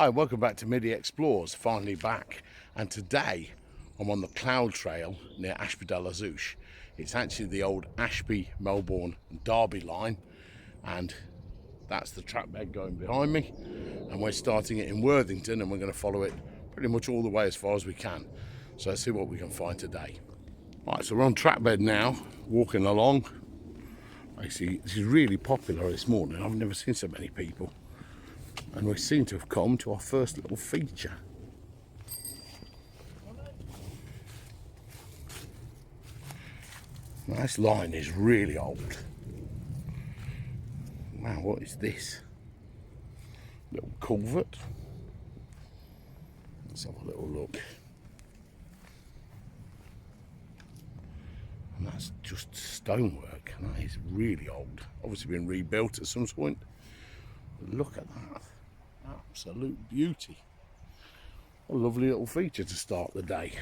Hi, welcome back to Middy Explores, finally back. And today I'm on the Cloud Trail near Ashby Zouch. It's actually the old Ashby, Melbourne and Derby line, and that's the track bed going behind me. And we're starting it in Worthington and we're going to follow it pretty much all the way as far as we can. So let's see what we can find today. Right, so we're on track bed now, walking along. Actually, this is really popular this morning. I've never seen so many people. And we seem to have come to our first little feature. Now, this line is really old. Wow, what is this? Little culvert. Let's have a little look. And that's just stonework. That is really old. Obviously been rebuilt at some point. But look at that. Absolute beauty. A lovely little feature to start the day.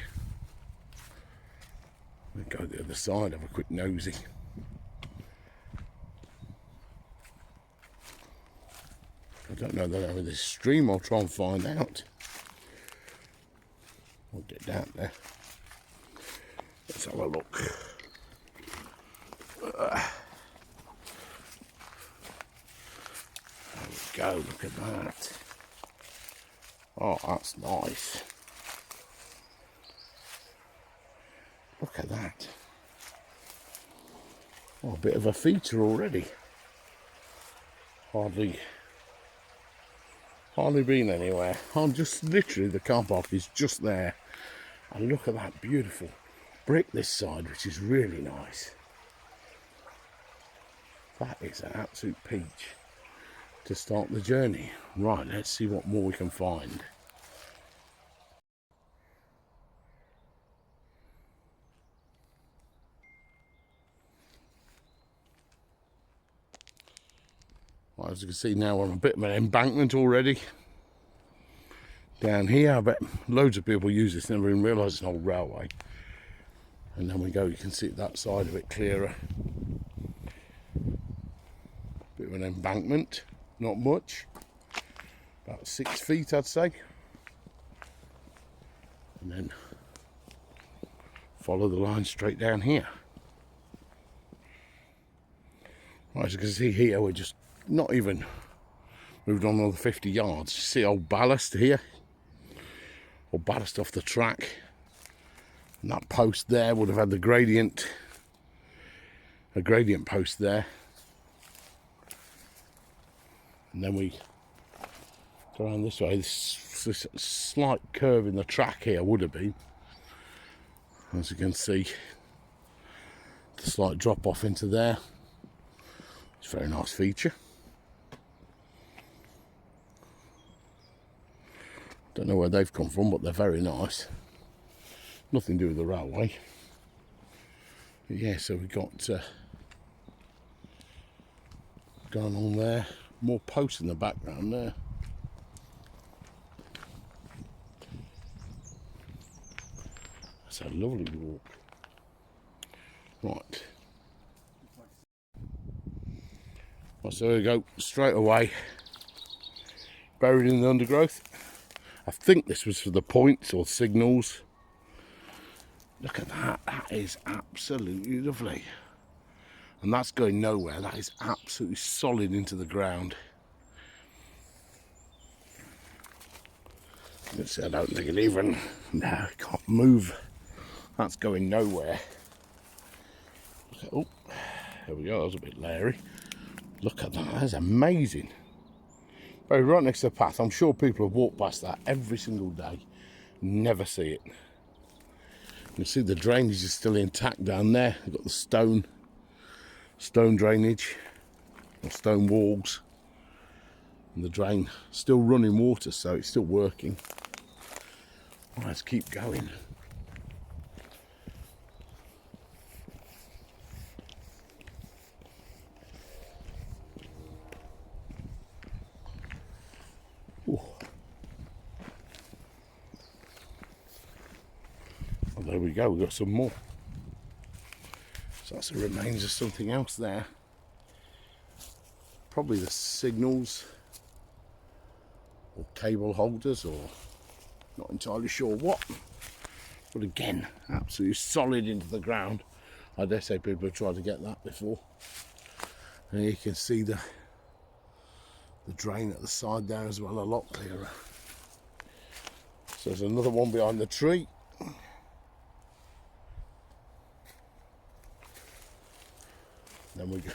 We'll go to the other side, have a quick nosy. I don't know the name of this stream, I'll try and find out. We'll get down there. Let's have a look. There we go, look at that. Oh, that's nice. Look at that. Oh, a bit of a feature already. Hardly been anywhere. I'm just literally, the car park is just there. And look at that beautiful brick this side, which is really nice. That is an absolute peach to start the journey. Right, let's see what more we can find. Well, as you can see now, we're on a bit of an embankment already. Down here, I bet loads of people use this, never even realise it's an old railway. And then we go, you can see that side a bit clearer. Bit of an embankment, not much. About 6 feet, I'd say. And then follow the line straight down here. Well, as you can see here, we're just not even moved on another 50 yards. You see old ballast here, or ballast off the track. And that post there would have had the gradient, a gradient post there. And then we go around this way. This slight curve in the track here would have been, as you can see, the slight drop off into there. It's a very nice feature. Don't know where they've come from, but they're very nice. Nothing to do with the railway. But yeah, so we've got going on there. More posts in the background there. That's a lovely walk. Right. Well, so there we go, straight away. Buried in the undergrowth. I think this was for the points or signals. Look at that, that is absolutely lovely. And that's going nowhere, that is absolutely solid into the ground. Let's see, I don't think it even, no, it can't move. That's going nowhere. Oh, there we go, that was a bit leery. Look at that, that's amazing. Right next to the path. I'm sure people have walked past that every single day. Never see it. You can see the drainage is still intact down there. You've got the stone drainage, or stone walls. And the drain still running water, so it's still working. Right, let's keep going. There we go, we've got some more. So that's the remains of something else there. Probably the signals or cable holders, or not entirely sure what. But again, absolutely solid into the ground. I dare say people have tried to get that before. And you can see the drain at the side there as well, a lot clearer. So there's another one behind the tree. Then we go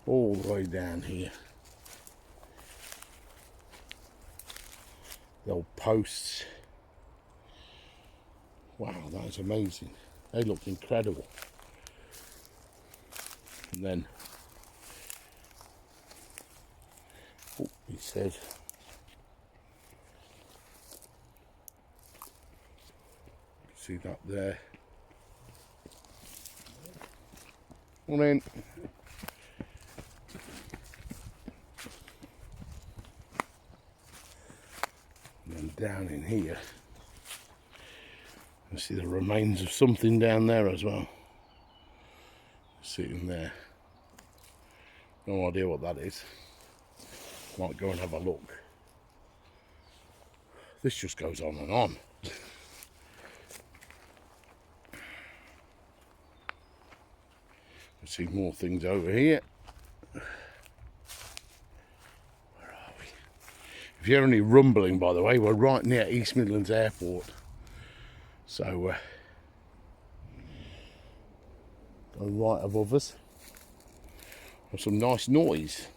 all the way down here. The old posts. Wow, that is amazing. They look incredible. And then, oh, he said, see that there. Come in. And then down in here, you see the remains of something down there as well. Sitting there. No idea what that is. Might go and have a look. This just goes on and on. See more things over here. Where are we? If you hear any rumbling, by the way, we're right near East Midlands Airport. So, going right above us. There's some nice noise.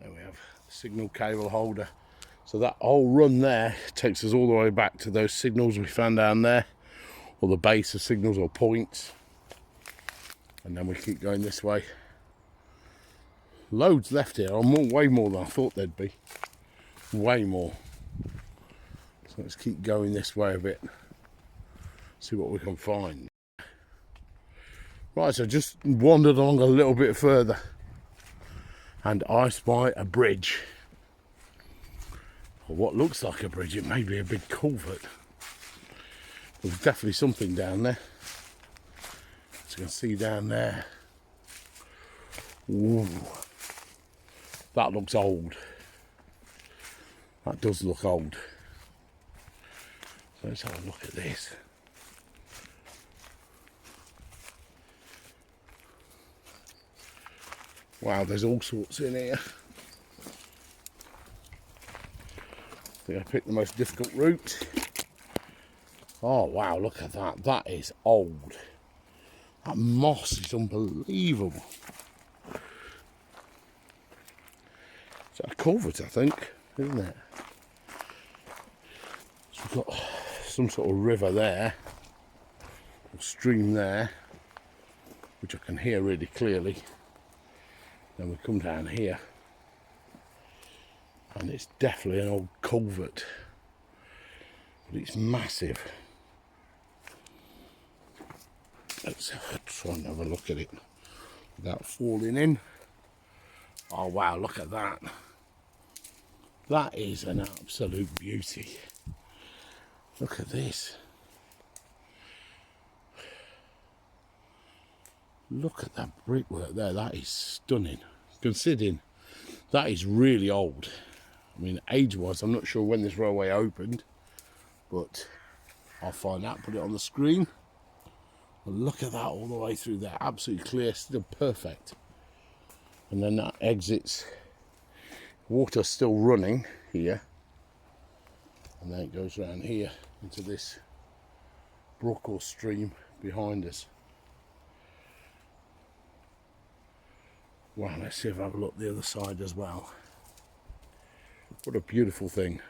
There we have the signal cable holder. So that whole run there takes us all the way back to those signals we found down there, or the base of signals or points. And then we keep going this way. Loads left here, way more than I thought there'd be. Way more. So let's keep going this way a bit. See what we can find. Right, so just wandered along a little bit further and I spy a bridge. Or what looks like a bridge. It may be a big culvert. There's definitely something down there. As you can see down there. Ooh, that looks old. That does look old. So let's have a look at this. Wow, there's all sorts in here. I think I picked the most difficult route. Oh wow, look at that. That is old. That moss is unbelievable. It's a culvert, I think, isn't it? So we've got some sort of river there, or stream there, which I can hear really clearly. Then we come down here, and it's definitely an old culvert, but it's massive. Let's try and have a look at it without falling in. Oh wow, look at that. That is an absolute beauty. Look at this. Look at that brickwork there. That is stunning. Considering that is really old. I mean, age-wise, I'm not sure when this railway opened, but I'll find out, put it on the screen. But look at that all the way through there. Absolutely clear, still perfect. And then that exits. Water's still running here. And then it goes around here into this brook or stream behind us. Wow, let's see if I have a look the other side as well. What a beautiful thing.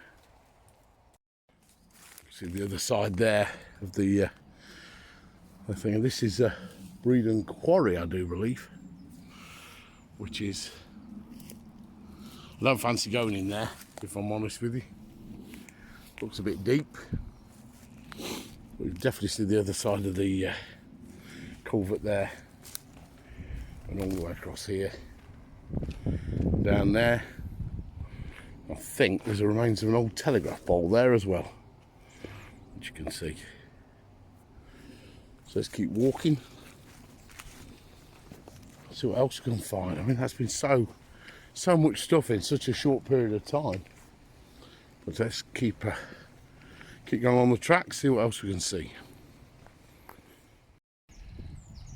See the other side there of the thing. This is a Breedon quarry, I do believe. Which is, I don't fancy going in there, if I'm honest with you. Looks a bit deep. We've definitely seen the other side of the culvert there. And all the way across here. Down there. I think there's the remains of an old telegraph pole there as well, which you can see. So let's keep walking. See what else we can find. I mean, that's been so much stuff in such a short period of time. But let's keep going on the track, see what else we can see.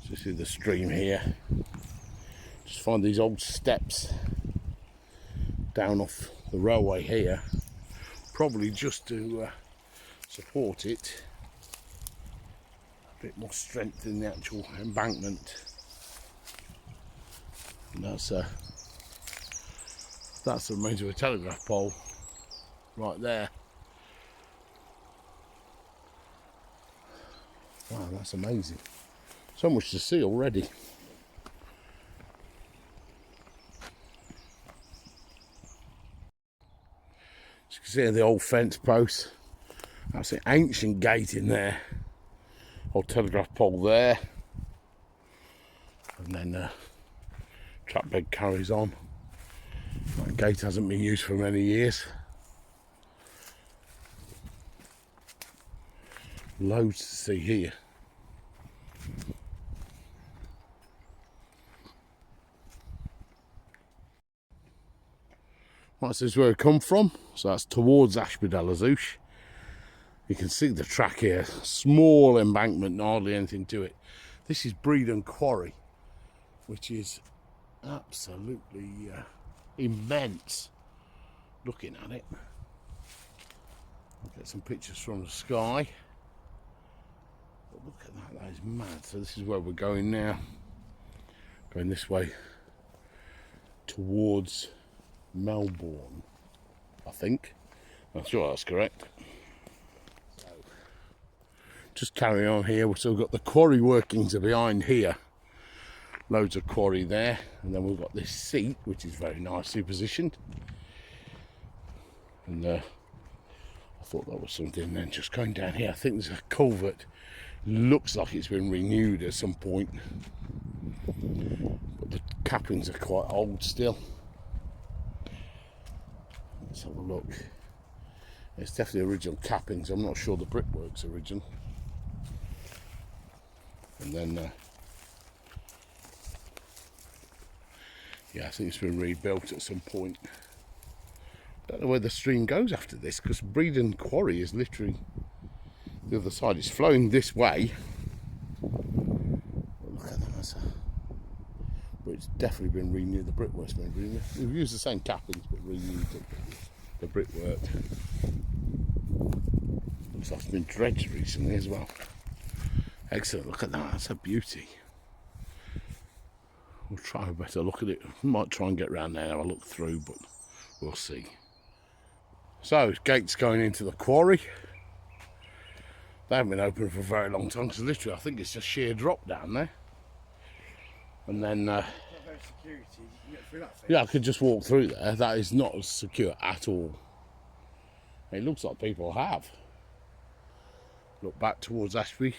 So see the stream here. Just find these old steps down off the railway here, probably just to support it. A bit more strength in the actual embankment. And that's the remains of a telegraph pole right there. Wow, that's amazing. So much to see already. As you can see the old fence post. That's an ancient gate in there. Old telegraph pole there. And then the track bed carries on. That gate hasn't been used for many years. Loads to see here. Right, this is where we come from. So that's towards Ashby Zouch. You can see the track here. Small embankment, hardly anything to it. This is Breedon quarry, which is absolutely immense. Looking at it. I'll get some pictures from the sky. But look at that, that is mad. So this is where we're going now. Going this way towards Melbourne, I think. I'm sure that's correct. So, just carry on here. We've still got the quarry workings are behind here. Loads of quarry there. And then we've got this seat, which is very nicely positioned. And I thought that was something. Then just going down here, I think there's a culvert. Looks like it's been renewed at some point. But the cappings are quite old still. Let's have a look. It's definitely original cappings. I'm not sure the brickwork's original. And then, yeah, I think it's been rebuilt at some point. Don't know where the stream goes after this, because Breedon quarry is literally the other side. It's flowing this way. Look at that. But it's definitely been renewed. The brickwork's been renewed. We've used the same cappings, but renewed the brickwork. Looks like it's been dredged recently as well. Excellent. Look at that. That's a beauty. We'll try a better look at it. Might try and get around there and have a look through, but we'll see. So, gates going into the quarry. They haven't been open for a very long time, because literally I think it's just sheer drop down there. And then security. You can get through that thing. Yeah, I could just walk through there. That is not as secure at all. It looks like people have. Look back towards Ashby.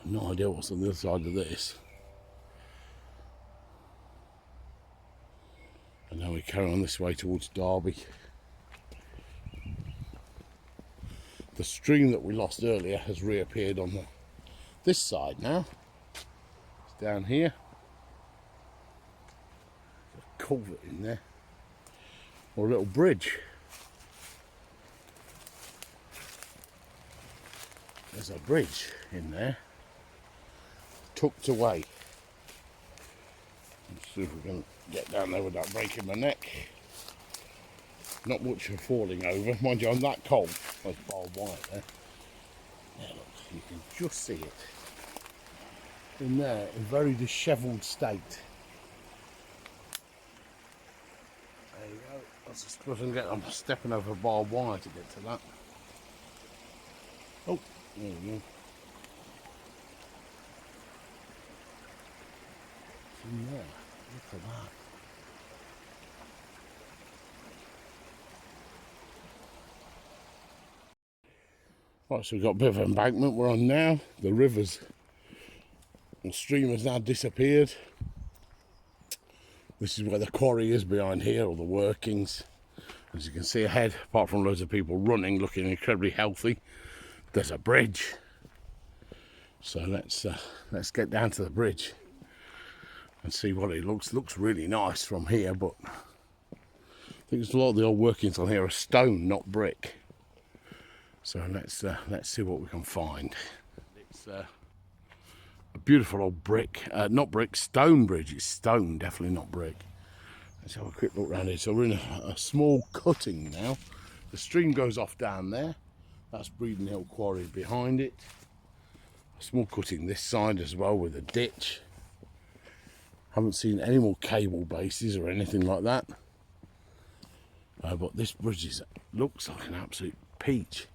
No idea what's on the other side of this. And now we carry on this way towards Derby. The stream that we lost earlier has reappeared on this side now. It's down here. There's a culvert in there. Or a little bridge. There's a bridge in there. Tucked away. Let's see if we can get down there without breaking my neck. Not much for falling over. Mind you, I'm that cold. There's barbed wire there. There, look, you can just see it. In there, in very dishevelled state. There you go. That's a split and get. I'm stepping over barbed wire to get to that. Oh, there you go. In there, look at that. Right, so we've got a bit of embankment we're on now. The rivers and stream has now disappeared. This is where the quarry is behind here, or the workings. As you can see ahead, apart from loads of people running, looking incredibly healthy, there's a bridge. So let's get down to the bridge and see what it looks. Looks really nice from here, but I think there's a lot of the old workings on here are stone, not brick. So let's see what we can find. It's a beautiful old brick, not brick, stone bridge. It's stone, definitely not brick. Let's have a quick look around here. So we're in a small cutting now. The stream goes off down there. That's Breedon Hill Quarry behind it. A small cutting this side as well with a ditch. Haven't seen any more cable bases or anything like that. But this bridge looks like an absolute peach.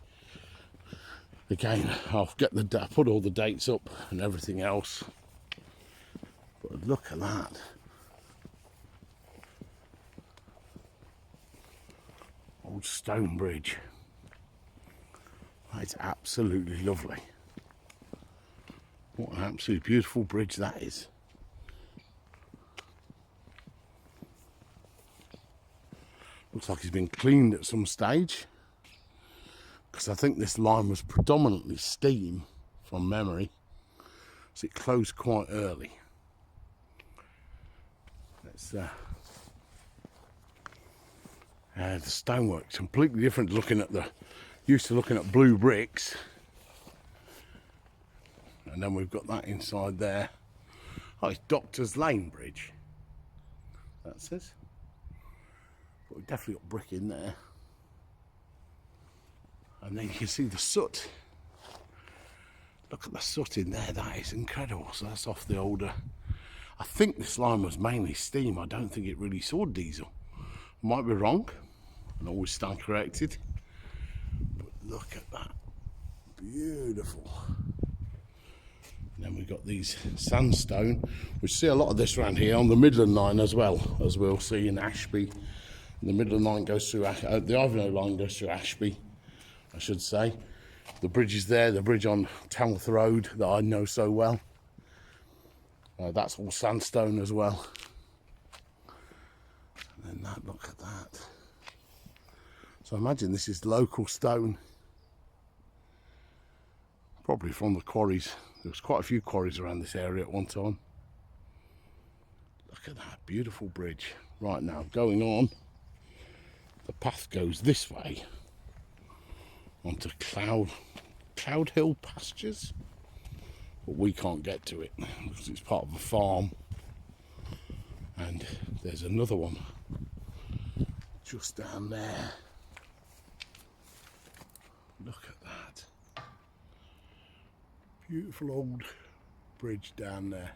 Again, I'll put all the dates up and everything else. But look at that. Old stone bridge. It's absolutely lovely. What an absolutely beautiful bridge that is. Looks like it's been cleaned at some stage, because I think this line was predominantly steam from memory, so it closed quite early. Let's the stonework's completely different. Used to looking at blue bricks, and then we've got that inside there. Oh, it's Doctor's Lane Bridge. That says. But we've definitely got brick in there. And then you can see the soot. Look at the soot in there, that is incredible. So that's off the older. I think this line was mainly steam. I don't think it really saw diesel. Might be wrong, and always stand corrected. But look at that, beautiful. And then we've got these sandstone. We see a lot of this around here on the Midland line as well, as we'll see in Ashby. The Midland line goes through, the Ivanhoe line goes through Ashby, I should say. The bridge is there, the bridge on Tamworth Road that I know so well. That's all sandstone as well. And then look at that. So imagine this is local stone. Probably from the quarries. There was quite a few quarries around this area at one time. Look at that beautiful bridge. Right, now going on, the path goes this way onto Cloud Hill pastures, but we can't get to it because it's part of a farm. And there's another one just down there. Look at that beautiful old bridge down there.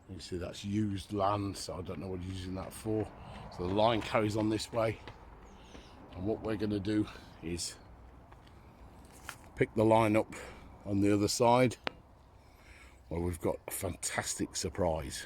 You see that's used land, so I don't know what you're using that for. So the line carries on this way, and what we're going to do is pick the line up on the other side, where we've got a fantastic surprise.